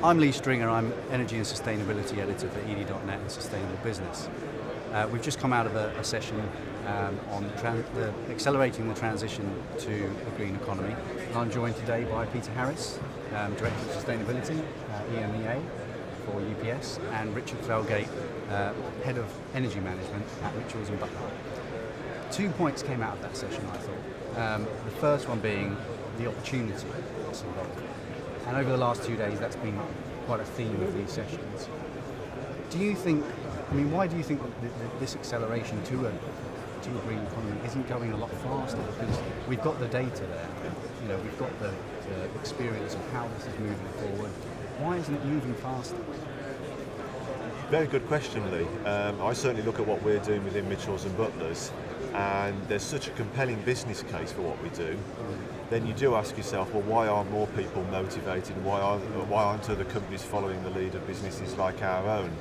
I'm Lee Stringer, I'm Energy and Sustainability Editor for edie.net and Sustainable Business. We've just come out of a session on accelerating the transition to a green economy. And I'm joined today by Peter Harris, Director of Sustainability, EMEA for UPS, and Richard Felgate, Head of Energy Management at Mitchells & Butlin. 2 points came out of that session, I thought. The first one being the opportunity that's involved. And over the last 2 days, that's been quite a theme of these sessions. Why do you think that this acceleration to a green economy isn't going a lot faster? Because we've got the data there, we've got the experience of how this is moving forward. Why isn't it moving faster? Very good question, Lee. I certainly look at what we're doing within Mitchells & Butlers, and there's such a compelling business case for what we do. Then you do ask yourself, well, why aren't more people motivated? Why aren't other companies following the lead of businesses like our own?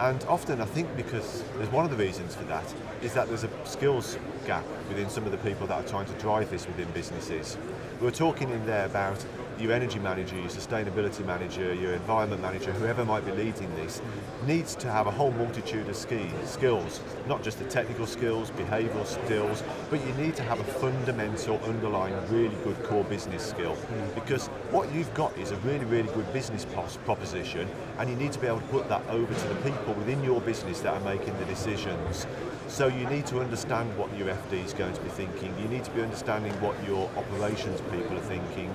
And often I think because there's one of the reasons for that is that there's a skills gap within some of the people that are trying to drive this within businesses. We were talking in there about your energy manager, your sustainability manager, your environment manager, whoever might be leading this, needs to have a whole multitude of skills, not just the technical skills, behavioural skills, but you need to have a fundamental, underlying, really good core business skill. Because what you've got is a really, really good business proposition, and you need to be able to put that over to the people within your business that are making the decisions. So you need to understand what your FD is going to be thinking. You need to be understanding what your operations people are thinking.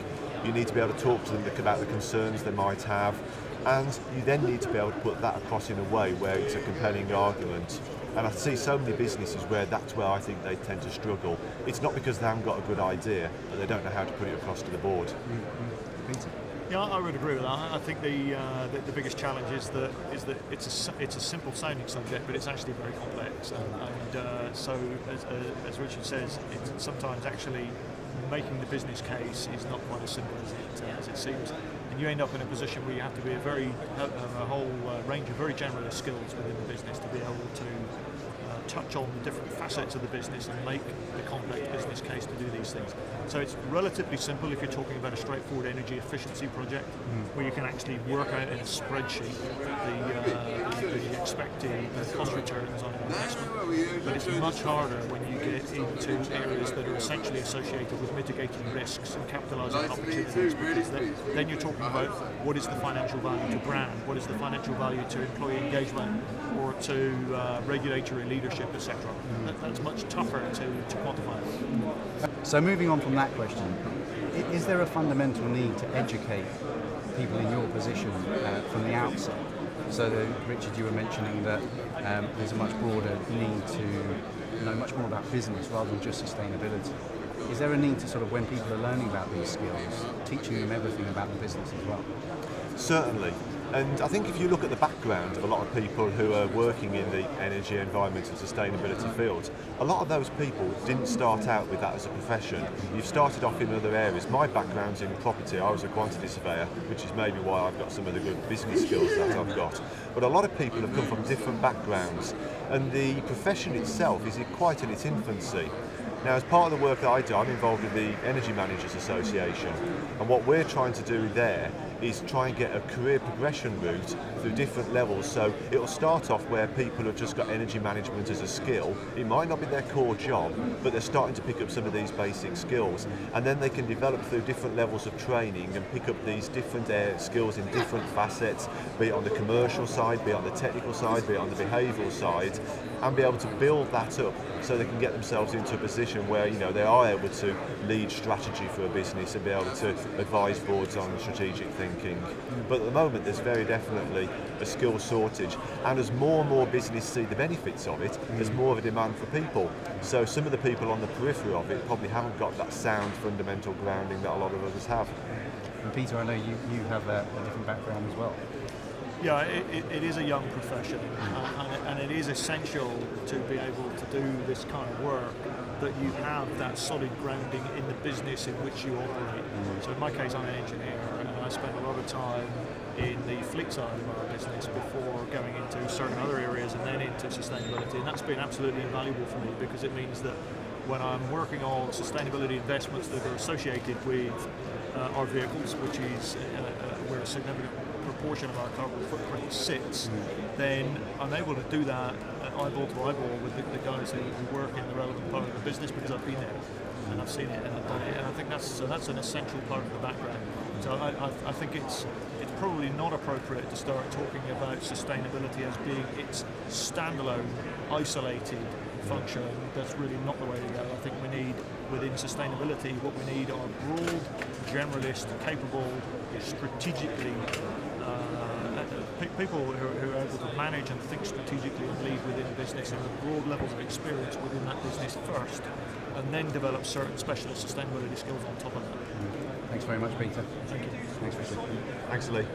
You need to be able to talk to them about the concerns they might have. And you then need to be able to put that across in a way where it's a compelling argument. And I see so many businesses where that's where I think they tend to struggle. It's not because they haven't got a good idea, but they don't know how to put it across to the board. Peter? Yeah, I would agree with that. I think the biggest challenge is that it's a simple sounding subject, but it's actually very complex. And so, as Richard says, it's sometimes actually making the business case is not quite as simple as it seems. And you end up in a position where you have to be a whole range of very generalist skills within the business to be able to touch on the different facets of the business and make the complex business case to do these things. So it's relatively simple if you're talking about a straightforward energy efficiency project where you can actually work out in a spreadsheet the expected cost returns on an investment. But it's much harder when you get into areas that are essentially associated with mitigating risks and capitalising on opportunities, because then you're talking about what is the financial value to brand, what is the financial value to employee engagement or to regulatory leadership, etc. That's much tougher to quantify. So moving on from that question, is there a fundamental need to educate people in your position from the outset? So Richard, you were mentioning that there's a much broader need to know much more about business rather than just sustainability. Is there a need to sort of, when people are learning about these skills, teaching them everything about the business as well? Certainly. And I think if you look at the background of a lot of people who are working in the energy, environment and sustainability fields, a lot of those people didn't start out with that as a profession. You've started off in other areas. My background's in property. I was a quantity surveyor, which is maybe why I've got some of the good business skills that I've got. But a lot of people have come from different backgrounds, and the profession itself is quite in its infancy. Now, as part of the work that I do, I'm involved with the Energy Managers Association, and what we're trying to do there is try and get a career progression route through different levels. So it'll start off where people have just got energy management as a skill. It might not be their core job, but they're starting to pick up some of these basic skills. And then they can develop through different levels of training and pick up these different skills in different facets, be it on the commercial side, be it on the technical side, be it on the behavioural side, and be able to build that up so they can get themselves into a position where they are able to lead strategy for a business and be able to advise boards on strategic thinking. But at the moment there's very definitely a skill shortage, and as more and more business see the benefits of it, there's more of a demand for people. So some of the people on the periphery of it probably haven't got that sound fundamental grounding that a lot of others have. And Peter, I know you have a different background as well. Yeah, it is a young profession, and it is essential to be able to do this kind of work that you have that solid grounding in the business in which you operate. So in my case, I'm an engineer, and I spend a lot of time in the fleet side of our business before going into certain other areas and then into sustainability, and that's been absolutely invaluable for me, because it means that when I'm working on sustainability investments that are associated with our vehicles, which is where a significant proportion of our carbon footprint sits, then I'm able to do that eyeball to eyeball with the guys who work in the relevant part of the business, because I've been there and I've seen it and I've done it, and I think that's an essential part of the background. So I think it's probably not appropriate to start talking about sustainability as being its standalone, isolated function. That's really not the way to go. I think we need, within sustainability, what we need are broad, generalist, capable, strategically people who are able to manage and think strategically and lead within a business, and with broad levels of experience within that business first, and then develop certain specialist sustainability skills on top of that. Thanks very much, Peter. Thank you. Thanks, Richard. Thanks, Lee.